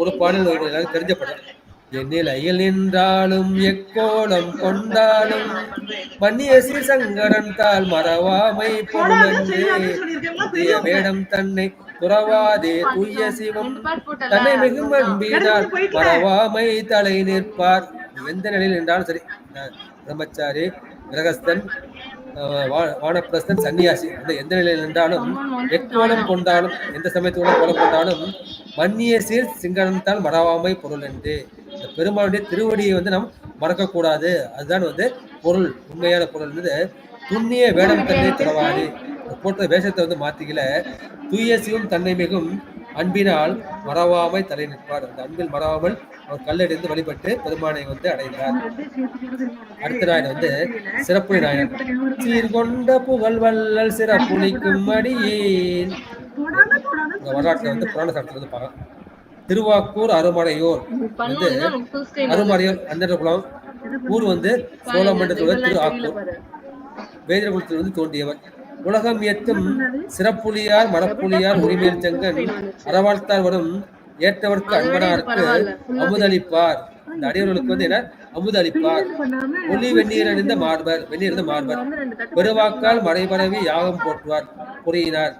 ஒரு பாடல் எல்லாரும் தெரிஞ்ச படம். எந்நிலையில் நின்றாலும் எக்கோலம் கொண்டாலும் மன்னிய சீசங்கரன் தாள் மறவாமை பொருளன்றே புதிய வேடம் தன்னை துறவாதே தூய சிவம் தன்னை மிகும் அன்பினால் மறவாமை தலை நிற்பார். எந்த நிலையில் நின்றாலும் சரி, பிரம்மச்சாரி, கிரகஸ்தன், வானப்பிரஸ்தன், சன்னியாசி, அந்த எந்த நிலையில் நின்றாலும் எக்கோலம் கொண்டாலும் எந்த சமயத்தோட கோலம் கொண்டாலும் மன்னிய சீர் சிங்கனத்தால் மறவாமை பொருள் என்று இந்த பெருமானுடைய திருவடியை வந்து நாம் மறக்கக்கூடாது. அதுதான் வந்து பொருள், உண்மையான பொருள். துண்ணிய வேடம் தன்னை துறவாது, போட்ட வேஷத்தை வந்து மாத்திக்கல. தூய சிவம் தன்னை மிகும் அன்பினால் மறவாமை தலை நிற்பார். அந்த அன்பில் மறவாமல் அவர் கல்லெடுத்து வழிபட்டு பெருமானை வந்து அடைந்தார். அடுத்த நாயன் வந்து சிறப்பு நாயன். சீர்கொண்ட புகழ் வள்ளல் சிறப்புளிக்கும் அடியேன். இந்த வரலாற்றுல வந்து புராண சாஸ்திரம் வந்து பார்க்கலாம். திருவாக்கூர் அருமறையோர் வந்து அருமறையோர் அந்த குலம். ஊர் வந்து சோழமண்டலத்தோட திரு ஆக்கூர். வேதிர குலத்தில் வந்து தோன்றியவர். உலகம் ஏத்தும் சிறப்புலியார் மரப்புலியார் உரிமையில் செங்கன் அறவாழ்த்தார் வரும் ஏற்றவர்க்கு அன்பனாருக்கு அமுதளிப்பார். இந்த அடியவர்களுக்கு வந்து என்ன அமுதளிப்பார். ஒளி வெந்நீர் அணிந்த மார்பர், வெந்நீர் இருந்த மார்பர். பெருவாக்கால் மறைபரவி யாகம் போற்றுவார், பொறியினார்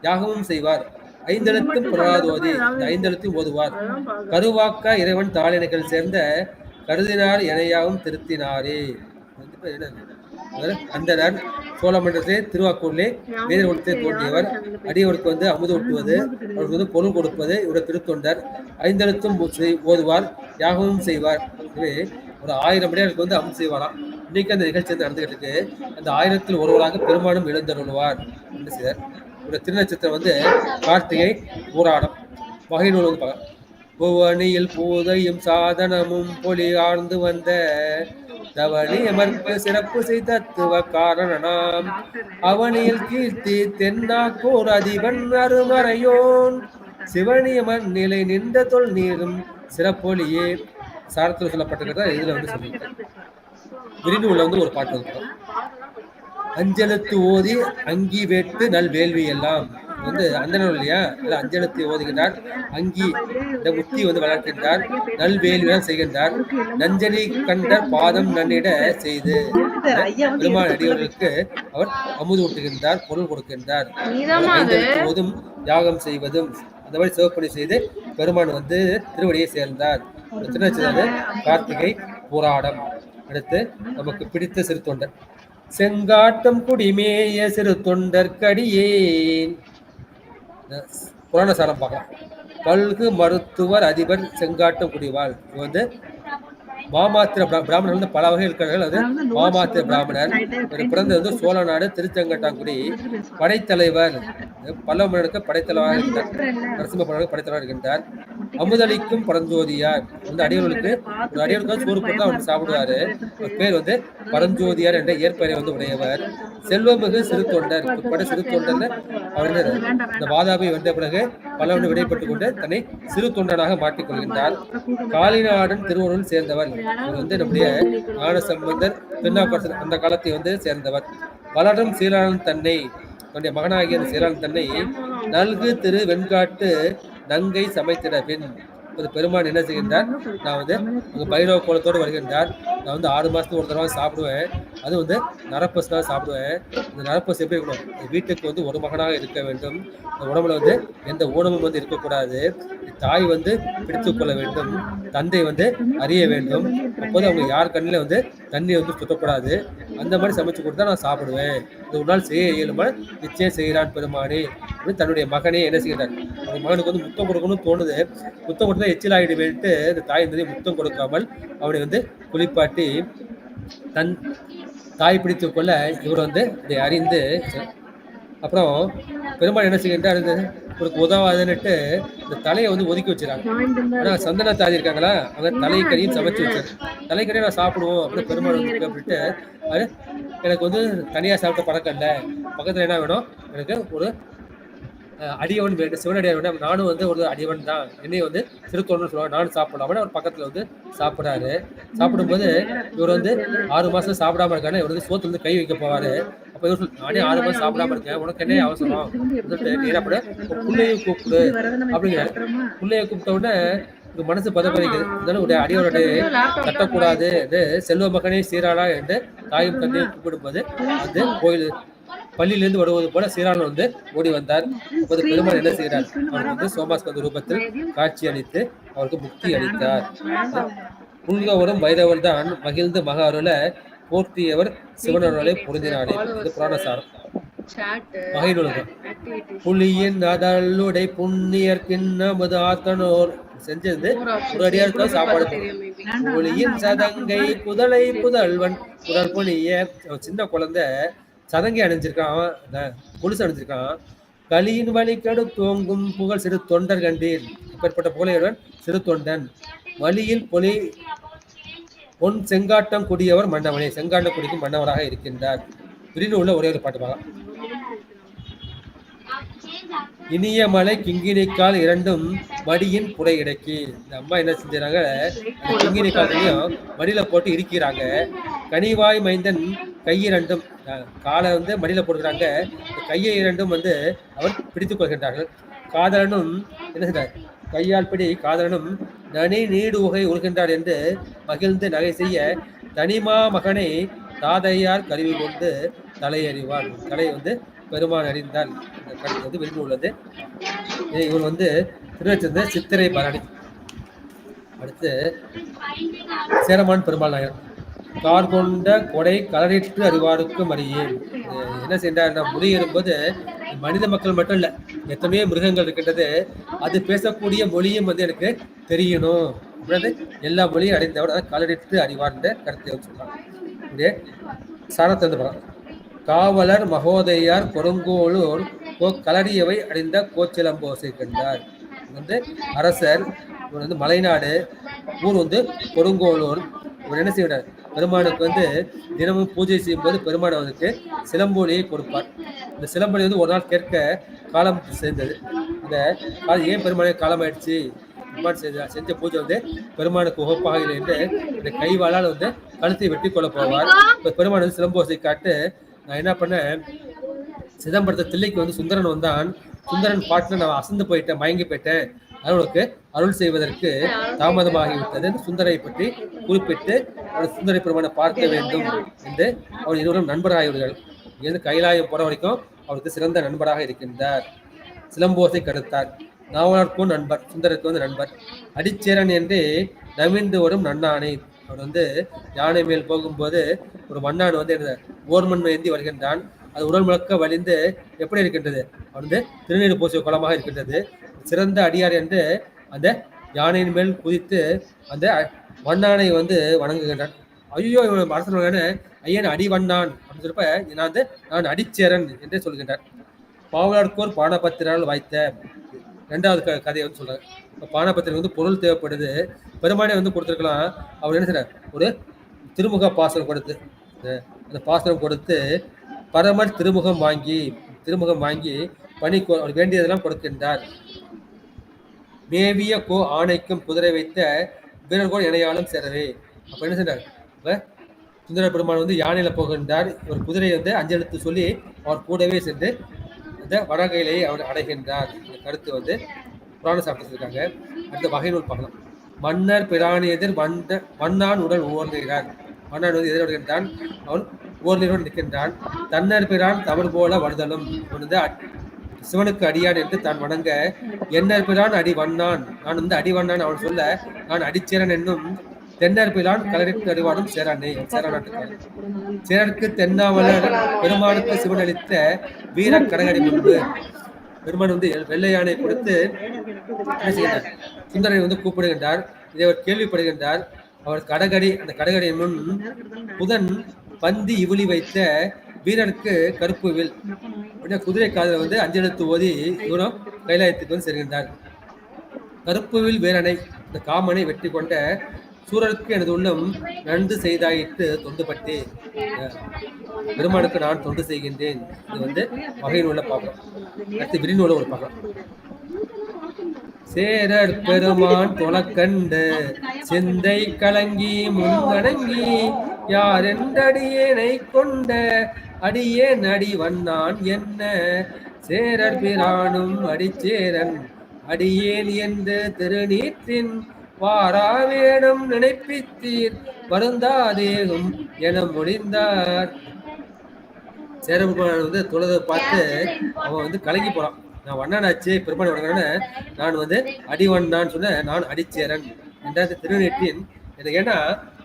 யாகமும் செய்வார். ஐந்தெழுத்தும் புறாதோதி, இந்த ஐந்தெழுத்தையும் ஓதுவார். கருவாக்க இறைவன் தாளினைகள் சேர்ந்த கருதினார் எனையாவும் திருத்தினாரே. அந்த சோழமண்டலத்திலே திருவாக்கூரிலே வேதிர குலத்திலே தோன்றியவர். அடியவருக்கு வந்து அமுது ஊட்டுவது, அவருக்கு வந்து பொருள் கொடுப்பது இவருடைய திருத்தொண்டர். ஐந்தெழுத்தும் ஓதுவார், யாகமும் செய்வார். எனவே ஒரு 1000 அடியாருக்கு வந்து அமுது செய்வாராம். இன்னைக்கு அந்த நிகழ்ச்சி வந்து நடந்துகிட்டு இருக்கு. அந்த 1000ல் ஒருவராக பெருமானும் எழுந்தருள்வார் என்று செய்தார். ஒரு திருநட்சத்திரம் வந்து கார்த்திகை பூராடம். வகை நூல் வந்து பார்க்க புவனியில் பூதையும் சாதனமும் பொலி ஆழ்ந்து வந்த தவணியமர்க்கு சிறப்பு செய்தத்துவ காரணனாம் அவனியில் கீர்த்தி தென்னாக்கூர் அதிபன் அருமறையோன் சிவனியமன் நிலை நின்ற தொல் நீரும் சிறப்பொலியே. சாரத்தில் சொல்லப்பட்டிருக்கிறதா இதுல வந்து சொல்லியிருக்கேன். விரிநூல்ல வந்து ஒரு பாட்டு வந்து அஞ்செழுத்து ஓதி அங்கி வெட்டு நல் வேள்வி எல்லாம் வந்து அந்த நூல் இல்லையா, இல்லை அஞ்செழுத்து ஓதுகின்றார், அங்கி இந்த முத்தி வந்து வளர்க்கின்றார், நல் வேள்விதான் செய்கின்றார், நஞ்சலி கண்ட பாதம் நன்னிட செய்து பெருமாள் அடியவர்களுக்கு அவர் அமுது ஊட்டுகின்றார், பொருள் கொடுக்கின்றார். ஓதும் யாகம் செய்வதும் அந்த மாதிரி சிவப்பணி செய்து பெருமான் வந்து திருவடியை சேர்ந்தார். திருநெல்வேலி கார்த்திகை பூராடம். அடுத்து நமக்கு பிடித்த சிறு தொண்டர் செங்காட்டம் குடிமேய சிறு தொண்டற்கடியேன். புராண சாரம் பார்க்கலாம். பல்கு மருத்துவர் அதிபர் செங்காட்டம் குடிவாள். இது வந்து மாமாத்திர பிராமணர் வந்து பல வகை இருக்கிறார்கள். அது மாமாத்திர பிராமணர். பிறந்தது வந்து சோழ நாடு திருச்செங்கட்டாங்குடி. படைத்தலைவர் பல்லவ மன்னருக்கு படைத்தலைவராக இருக்கின்றார். நரசிம்ம பல்லவருக்கு படைத்தலைவராக இருக்கின்றார். அமுதளிக்கும் பரஞ்சோதியார் வந்து அடியவர்களுக்கு ஒரு அடியவர்களுக்கு சோறு போட்டு அவர் சாப்பிடுவாரு. அவர் பேர் வந்து பரஞ்சோதியார் என்ற இயற்பெயரை வந்து உடையவர். செல்வமிகு சிறு தொண்டர், பிற்பட சிறு தொண்டர். அவர் இந்த வாதாபி வந்த பிறகு பல்லவன் விடைபட்டுக் கொண்டு தன்னை சிறு தொண்டனாக மாற்றிக்கொள்கின்றார். காளிநாடன் திருவருள் சேர்ந்தவர். இவர் வந்து நம்முடைய ஞான சம்பந்தர் திருநாவுக்கரசர் அந்த காலத்தை வந்து சேர்ந்தவர். வளரும் சீலாளன் தன்னை, தன்னுடைய மகனாகிய சீலாளன் தன்னை நல்கு திரு வெண்காட்டு நங்கை சமைத்திட பின் பெருமான் என்ன செய்கின்றார், நான் வந்து உங்க பைரவ கோலத்தோடு வருகின்றார். நான் வந்து 6 மாசத்துக்கு ஒரு தடவை சாப்பிடுவேன். அது வந்து நரப்பசு தான் சாப்பிடுவேன். இந்த நரப்பசு எப்படி இருக்கணும், வீட்டுக்கு வந்து ஒரு மகனாக இருக்க வேண்டும். இந்த உடம்புல வந்து எந்த ஊனமும் வந்து இருக்கக்கூடாது. தாய் வந்து பிடித்து கொள்ள வேண்டும், தந்தை வந்து அறிய வேண்டும். அப்போது அவங்க யார் கண்ணில் வந்து தண்ணி வந்து சுத்தக்கூடாது. அந்த மாதிரி சமைச்சு கொடுத்தா நான் சாப்பிடுவேன். இந்த ஒரு நாள் செய்ய இயலுமா நிச்சயம் செய்கிறான் பெருமானே அப்படின்னு தன்னுடைய மகனே என்ன செய்கிறார். அவங்க மகனுக்கு வந்து முத்தம் கொடுக்கணும்னு தோணுது. முத்தம் கொடுத்தா எச்சில் ஆகிடுவேன்ட்டு இந்த தாய் வந்து முத்தம் கொடுக்காமல் அவனை வந்து குளிப்பாட்டி தன் தாய் பிடித்து கொள்ள இவர் வந்து இதை அறிந்து அப்புறம் பெருமாள் என்ன செய்கின்றார், இவருக்கு உதவாதுன்னுட்டு இந்த தலையை வந்து ஒதுக்கி வச்சிருக்காங்க. ஆனா சந்தன தாதி இருக்காங்களா, அவங்க தலைக்கறியும் சமைச்சு வச்சாரு. தலைக்கறியை நான் சாப்பிடுவோம் அப்படின்னு பெருமாள் வந்து அப்படின்ட்டு அது எனக்கு வந்து தனியா சாப்பிட்ட பழக்கம் இல்லை. பக்கத்துல என்ன வேணும், எனக்கு ஒரு அடியவன் வேண்டும், சிவனடியார் வேண்டும். நானும் வந்து ஒரு அடியவன் தான், என்னையும் வந்து சிறுத்தோன்னு சொல்லுவாங்க, நானும் சாப்பிடலாம். அவர் பக்கத்துல வந்து சாப்பிட்றாரு. சாப்பிடும்போது இவர் வந்து 6 மாசம் சாப்பிடாம இருக்காரு. இவர் வந்து சோத்துல வந்து கை வைக்க போவாரு. அப்ப இவர் நானே 6 மாசம் சாப்பிடாம இருக்கேன், உனக்கு என்ன அவசரம், நீ என்ன பண்ண பிள்ளையை கூப்பிடு அப்படிங்கிற. பிள்ளைய கூப்பிட்ட உடனே மனசு பதப்படைக்குது. இருந்தாலும் உடைய அடியோருடைய கட்டக்கூடாது என்று செல்வ மகனே சீராளா என்று தாயும் தந்தையும் கூப்பிடும்போது வந்து கோயில் பள்ளியிலிருந்து வருவது போல சீராளன் வந்து ஓடி வந்தார். அப்போது பெருமாள் என்ன செய்கிறார்? அவருக்கு வந்து சோமாஸ்கந்த ரூபத்தில் காட்சி அளித்து அவருக்கு முக்தி அளித்தார். புல்கவரும் வைரவர் தான் மகிழ்ந்து மக அருளை போற்றியவர் சிவனருளை பொருந்தினாரே. இது புராணசாரம். மகிழ்வுலகம் புலியின் அதழுடை புண்ணியர் பின்னமது ஆத்தனோர் செஞ்சது ஒரு அடியாருக்கு சாப்பாடு. புலியின் சதங்கை புதலை புதல்வன் புதல் புனிய சின்ன குழந்தை சதங்கை அணிஞ்சிருக்கான், கொலுசு அணிஞ்சிருக்கான். கலியின் வழி கடு தோங்கும் புகழ் சிறு தொண்டர் கண்டீர். அப்பேற்பட்ட புகழையுடன் சிறு தொண்டன் வழியில் பொலி பொன் செங்காட்டம் குடியவர் மன்னவனே. செங்காட்டம் குடிக்கும் மன்னவராக இருக்கின்றார். பிரிந்து உள்ள ஒரே ஒரு பாட்டு பார்க்கலாம். இனிய மலை கிங்கினிக்கால் இரண்டும் மடியின் புடை இடக்கி. இந்த அம்மா என்ன செஞ்சாங்க? கிங்கினிக்காலையும் மடியில போட்டு இருக்கிறாங்க. கனிவாய் மைந்தன் கையிரண்டும் காலை வந்து மடியில போடுறாங்க. கையை இரண்டும் வந்து அவர் பிடித்துக் கொள்கின்றார்கள். காதலனும் என்ன செய்றார்? கையால் பிடி காதலனும் நனி நீடு உகை உருகின்றார் என்று மகிழ்ந்து நகை செய்ய தனிமா மகனை தாதையார் கருவி கொண்டு தலையறிவார். தலை வந்து பெருமான் அறிந்தால் இந்த கருத்து வந்து விரும்பி உள்ளது. இவர் வந்து திருநெல்வேலி சித்திரை பரணி. அடுத்து சேரமான் பெருமாள் நாயர் கார் கொண்ட கொடை கலரிட்டு அறிவாருக்கு மறியேன். என்ன செய்தார்? முடியிரும்போது மனித மக்கள் மட்டும் இல்ல, எத்தனையோ மிருகங்கள் இருக்கின்றது. அது பேசக்கூடிய மொழியும் வந்து எனக்கு தெரியணும். எல்லா மொழியும் அடைந்தவர் கலரிட்டு அறிவார்ந்த கருத்தை சொல்றாங்க. சாரத்திலிருந்து படம் காவலர் மகோதையார் கொடுங்கோளூர் கலரியவை அடைந்த கோச்சிலம்போசை கண்டார். வந்து அரசர் வந்து மலைநாடு ஊர் வந்து கொடுங்கோளூர். இவர் என்ன செய்வார்? பெருமானுக்கு வந்து தினமும் பூஜை செய்யும் போது பெருமானவனுக்கு சிலம்பொலியை கொடுப்பார். இந்த சிலம்பொலி வந்து ஒரு நாள் கேட்க காலம் சேர்ந்தது. இந்த ஏன் பெருமானே காலம் ஆயிடுச்சு? பெருமான் செஞ்ச பூஜை வந்து பெருமானுக்கு உகப்பாக இல்லை என்று இந்த கைவாளால் வந்து கழுத்தை வெட்டி கொள்ள போவார். இப்ப பெருமான் வந்து சிலம்போசை காட்டு நான் என்ன பண்ணேன்? சிதம்பரத்தை தில்லைக்கு வந்து சுந்தரன் வந்தான். சுந்தரன் பாட்டுல நான் அசந்து போயிட்டேன், மயங்கி போயிட்டேன். அவனுக்கு அருள் செய்வதற்கு தாமதமாகிவிட்டது. சுந்தரை பற்றி குறிப்பிட்டு அவர் சுந்தரை பெருமானை பார்க்க வேண்டும் என்று அவர் இருவரும் நண்பராகிவிடுகிறார். இங்கிருந்து கைலாயம் போற வரைக்கும் அவருக்கு சிறந்த நண்பராக இருக்கின்றார். சிலம்போசை கருத்தார். நாவலருக்கும் நண்பர், சுந்தருக்கு வந்து நண்பர். அடிச்சேரன் என்று நவிந்து வரும் நன்னானை. அவர் வந்து யானை மேல் போகும்போது ஒரு மன்னான் வந்து ஓர்மன் ஏந்தி வருகின்றான். அது உடல் முழக்க வலிந்து எப்படி இருக்கின்றது? அவன் வந்து திருநீர் பூசிய குளமாக இருக்கின்றது. சிறந்த அடியார் என்று அந்த யானையின் மேல் குதித்து அந்த வண்ணானை வந்து வணங்குகின்றான். ஐயோ இவன் அரசன் ஐயன் அடி வண்ணான் அப்படின்னு சொல்றப்ப நான் அடிச்சேரன் என்றே சொல்கின்றார். பாவலர்கோர் பானபத்திரால் வாய்த்த ரெண்டாவது கதையை வந்து சொல்றாரு. பானபத்திரம் வந்து பொருள் தேவைப்படுது. பெருமானே வந்து கொடுத்துருக்கலாம். அவர் என்ன செய்றார்? ஒரு திருமுக பாசனம் கொடுத்து அந்த பாசனம் கொடுத்து பரமர் திருமுகம் வாங்கி பணி வேண்டியதெல்லாம் கொடுக்கின்றார். மேவிய கோ ஆணைக்கும் குதிரை வைத்த வீரர்கோள் இணையாலும் சேரவே. அப்ப என்ன செய்றார்? சுந்தர பெருமான் வந்து யானையில போகின்றார். ஒரு குதிரையை வந்து அஞ்செழுத்து சொல்லி அவர் கூடவே சென்று அந்த வடகையிலேயே அவர் அடைகின்றார். இந்த கருத்து வந்து புராண சாப்பிட்டிருக்காங்க. அடுத்த வகை நூல் பார்க்கலாம். மன்னர் பிராணி எதிர் மன்னான் உடல் ஓர்கிறார். மன்னான் வந்து எதிர்கின்றான். அவன் ஓர்நீரோடு நிற்கின்றான். தன்னர் பிரான் தமிழ் போல வருதலும். வந்து சிவனுக்கு அடியான் என்று தான் வணங்க என்னர் பிரான் அடி வண்ணான். நான் வந்து அடி வண்ணான் அவன் சொல்ல நான் அடிச்சேரன் என்னும் தென்னர் பிரான் கலரிட்டு அறிவாடும் சேரநாட்டுக்காரன். சேரருக்கு தென்னாவலர் பெருமானுக்கு சிவன் அளித்த வீர கடகடி முன்பு பெருமான் வந்து வெள்ளை யானை கொடுத்து என்ன செய்கிறார்? சுந்தரை வந்து கூப்பிடுகின்றார். இதை அவர் கேள்விப்படுகின்றார். அவர் கடகடி அந்த கடகடி முன் புதன் பந்தி இவுளி வைத்த வீரருக்கு கருப்பு வில் குதிரை காதல வந்து அஞ்செழுத்து ஓதி இவரும் கைலாயத்துக்கு வந்து செல்கின்றார். கருப்பு வில் வீரனை இந்த காமனை வெற்றி கொண்ட சூரருக்கு எனது உள்ளம் நன்கு செய்தாயிட்டு தொண்டுபட்டு பெருமானுக்கு நான் தொண்டு செய்கின்றேன். இது வந்து வகை நூலை பார்க்கலாம். அடுத்து விரிநூலை ஒரு பார்க்கலாம். சேரர் பெருமான் தொழக்கண்டு சிந்தை கலங்கி முன்கடங்கி யார் என்றடியேனை கொண்ட அடியேன் அடி வண்ணான் என்ன சேரர் பிரானும் அடிச்சேரன் அடியேன் என்று திருநீற்றின் வாராவேடம் நினைப்பித்தீர் வருந்தாதேகும் என முடிந்தார். சேரபெருமான் வந்து தொழுதை பார்த்து அவன் வந்து கலங்கி போறான். நான் வண்ணானாச்சு பெருமாள் வணங்குறேன்னு நான் வந்து அடிவண்ணான்னு சொன்ன நான் அடிச்சேரன் என்ற திருநீற்றின் எனக்கு ஏன்னா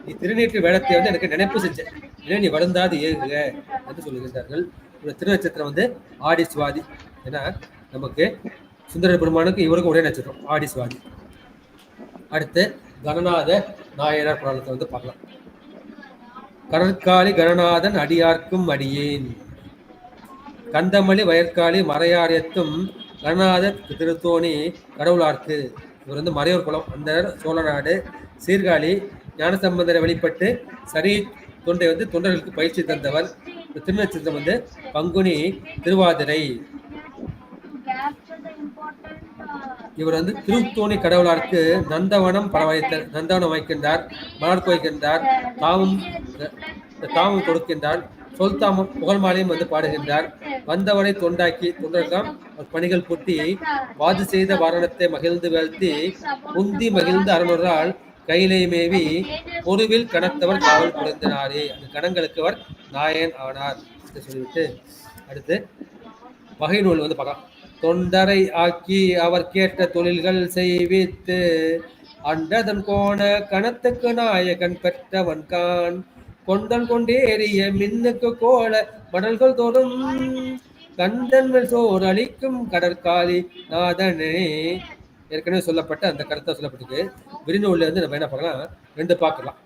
நீ திருநீற்று வேடத்தை வந்து எனக்கு நினைப்பு செஞ்சேன் ஏன்னா நீ வருந்தாது ஏகுக என்று சொல்லுகின்றார்கள். இந்த திருநட்சத்திரம் வந்து ஆடி சுவாதி. ஏன்னா நமக்கு சுந்தர பெருமானுக்கு இவருக்கும் ஒரே நட்சத்திரம் ஆடி சுவாதி. அடுத்து கணநாத நாயனார் புராணத்தை வந்து பார்க்கலாம். கடற்காலி கணநாதன் அடியார்க்கும் அடியேன் கந்தமளி வயற்காலி மறையாரியத்தும் கணநாத திருத்தோணி கடவுளார்க்கு. இவர் வந்து மறையோர் குலம். அந்த சோழநாடு சீர்காழி ஞானசம்பந்தரை வழிபட்டு சரி தொண்டை வந்து தொண்டர்களுக்கு பயிற்சி தந்தவர். திருநட்சத்திரம் வந்து பங்குனி திருவாதிரை. இவர் வந்து திருத்தோணி கடவுளார்க்கு நந்தவனம் நந்தவனம் வைக்கின்றார், மலர் கோய்க்கின்றார், தாமும் கொடுக்கின்றார், சொல்தாமும் புகழ் மாலையும் வந்து பாடுகின்றார். வந்தவனை தொண்டாக்கி தொண்டர்தான் பணிகள் பூட்டி வாது செய்த வாரணத்தை மகிழ்ந்து வேழ்த்தி உந்தி மகிழ்ந்து அரணரால் கையிலே மேவி பொருவில் கணத்தவர் காவல் புரிந்தனாரே. அந்த கணங்களுக்கு அவர் நாயன் ஆனார் சொல்லிவிட்டு அடுத்து வகை நூல் வந்து பார்க்கலாம். தொண்டரை ஆக்கி அவர் கேட்ட தொழில்கள் செய்வித்து அண்டதன் கோண கணத்துக்கு நாயகன் பெற்றவன்கான் கொண்டன் கொண்டேறிய மின்னுக்கு கோல மடல்கள் தோறும் கந்தன் மேல் சோர் அளிக்கும் கடற்காலி நாதனே. ஏற்கனவே சொல்லப்பட்ட அந்த கருத்தை சொல்லப்பட்டிருக்கு. விரிநூல்ல வந்து நம்ம என்ன பார்க்கலாம், ரெண்டு பார்க்கலாம்.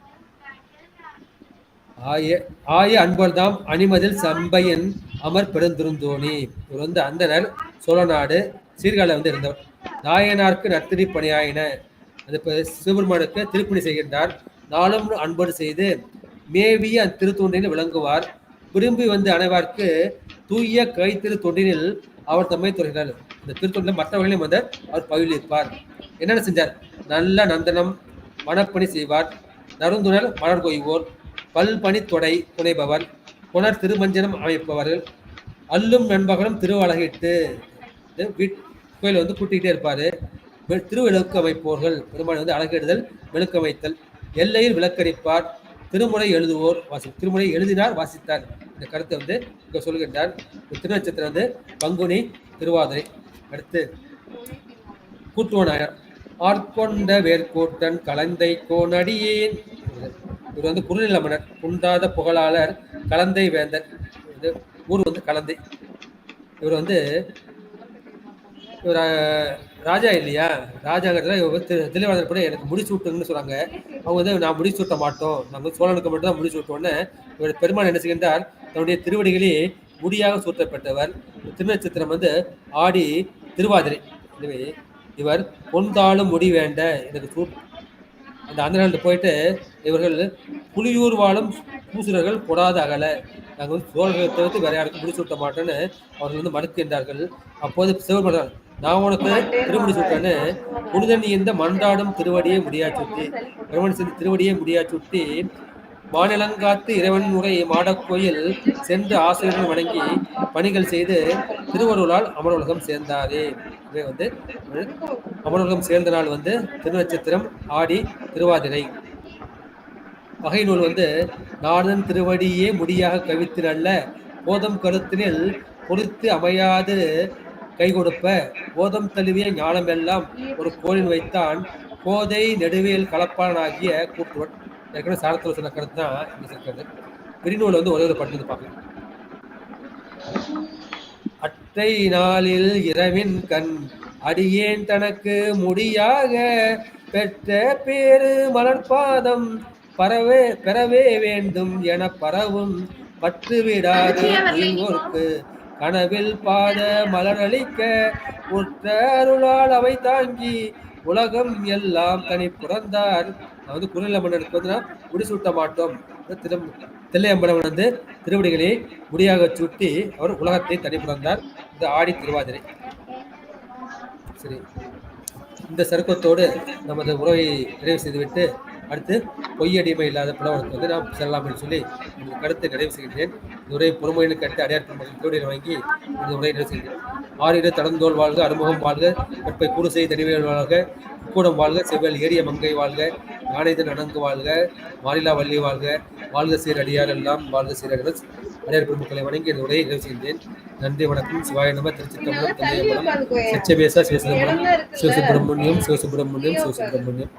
ஆய அன்பர்தாம் அணிமதில் சம்பையன் அமர் பெருந்திருந்தோணி. இவர் வந்து அந்தனர் சோழநாடு சீர்காழில வந்து இருந்தவர். நாயனாருக்கு நத்திரி பணியாயின. அது சிவபெருமானுக்கு திருப்பணி செய்கின்றார். நாளும் அன்போடு செய்து மேவிய அந்த திருத்தொண்டினில் விளங்குவார். விரும்பி வந்து அனைவார்க்கு தூய கைத்திரு தொண்டினில் அவர் தம்மை தொடர்கிறார். இந்த திருத்தொண்டில் மற்றவர்களையும் வந்து அவர் பயிலிருப்பார். என்னென்ன செஞ்சார்? நல்ல நந்தனம் மணப்பணி செய்வார், நறுந்துணர் மலர் கொய்வோர், பல்பணி தொடை புனைபவர், புனர் திருமஞ்சனம் அமைப்பவர்கள், அல்லும் நண்பகலும் திருவழகிட்டு கோயில் வந்து கூட்டிகிட்டே இருப்பாரு. திருவிளக்கு அமைப்போர்கள், பெருமாள் வந்து அழகிடுதல் விளக்கு அமைத்தல், எல்லையில் விளக்கரிப்பார், திருமுறை எழுதுவோர் திருமுறை எழுதினார் வாசித்தார். இந்த கருத்தை வந்து இங்க சொல்கின்றார். திருநட்சத்திரம் வந்து பங்குனி திருவாதிரை. அடுத்து கூட்டுவனாயர் ஆட்கொண்ட வேர்கோட்டன் கலந்தை கோனடியேன். இவர் வந்து குறுநில மன்னர், குன்றாத புகழாளர், கலந்தை வேந்தர். ஊர் வந்து கலந்தை. இவர் வந்து இவர் ராஜா இல்லையா, ராஜாங்கிறதுல இவர் தெளிவாளர் கூட எனக்கு முடிச்சு விட்டுங்கன்னு சொல்றாங்க. அவங்க வந்து நான் முடிச்சு விட்ட மாட்டோம், நாங்கள் சோழனுக்கு மட்டும் தான் முடிச்சு விட்டோன்னு இவர் பெருமாள் என்ன செய்கின்றார், தன்னுடைய திருவடிகளே முடியாக சூட்டப்பட்டவர். திருநட்சத்திரம் வந்து ஆடி திருவாதிரை. எனவே இவர் பொன்தாளும் முடி வேண்ட எனக்கு அந்த அந்தநாட்டில் போயிட்டு இவர்கள் புலியூர் வாழும் பூசுரர்கள் கொடாத அகல, நாங்கள் வந்து சோழர்களை தவிர்த்து வேற யாருக்கும் முடிச்சு விட்ட மாட்டோன்னு அவர்கள் வந்து மறுக்கின்றார்கள். அப்போது சிவபெருமான் நான் உனக்கு திருமுடி சுட்டேன்னு புனிதன் இந்த மன்றாடும் திருவடியை முடியா சுட்டி பெருமன் சென்று திருவடியை முடியா சுட்டி மாநிலங்காத்து இறைவன் முறை மாடக்கோயில் சென்று ஆசிரியர்கள் வணங்கி பணிகள் செய்து திருவருளால் அமர்வுலகம் சேர்ந்தாரே. இவை வந்து அமர்வுலகம் சேர்ந்த நாள் வந்து திருநட்சத்திரம் ஆடி திருவாதிரை. வகை நூல் வந்து நாடன் திருவடியே முடியாக கவித்து நல்ல போதம் கருத்தினில் பொறுத்து அமையாது கை கொடுப்ப போதம் தழுவிய ஞானம் எல்லாம் ஒரு கோளில் வைத்தான் கோதை நெடுவேல் கலப்பானாகிய கூட்டுவன். ஏற்கனவே சாரத்தில் சொன்ன கருத்து தான் இங்க இருக்கிறது. பிரிநூல் வந்து ஒரே ஒரு பட்டு பார்க்கலாம். அற்றை நாளில் இரவின் கண் அடியேன் தனக்கு முடியாக பெற்ற பேரு மலர்பாதம் பெறவே வேண்டும் என பரவும் பற்று விடாது உயிர்வோர்க்கு கனவில் பாத மலரளிக்க உற்ற அருளால் அவை தாங்கி உலகம் எல்லாம் தனி புறந்தார். நான் வந்து குறுநில மன்னனுக்கு வந்து முடிசூட்ட மாட்டோம். தில்லையம்பலம் வந்து திருவடிகளை முடியாக சுட்டி அவர் உலகத்தை தனி புறந்தார். இந்த ஆடி திருவாதிரை. சரி, இந்த சருக்கத்தோடு நமது உறவை நிறைவு செய்துவிட்டு அடுத்து பொய்யடிமை இல்லாத புலவனுக்கு வந்து நாம் செல்லலாம் என்று சொல்லி இந்த கருத்தை நிறைவு செய்கின்றேன். இந்த உரையை பொறுமையில் கட்டு அடையாற்று திருவடியை வாங்கி இந்த உரையை நிறைவு செய்கிறேன். ஆறிட தடந்தோள் வாழ்க, அறுமுகம் வாழ்க, கற்பை கூடுசெய் தனிவேல் வாழ்க, கூடம் வாழ்க, செவ்வல் ஏறிய மங்கை வாழ்க, யானைதன் அணங்கு வாழ்க, மாநிலா வள்ளி வாழ்க, வாழ்க சீர் அடியார் எல்லாம் வாழ்க சீரகன அடியார் பெருமக்களை வணங்கி இந்த உரையை நிறைவு செய்தேன். நன்றி, வணக்கம். சிவாய நம. திருச்சிற்றம்பலம், தில்லையம்பலம், சச்சபேசா, சிவசுப்பிரமணியம், சிவசுப்பிரமணியம், சிவசுப்பிரமணியம், சிவசுப்பிரமணியம்.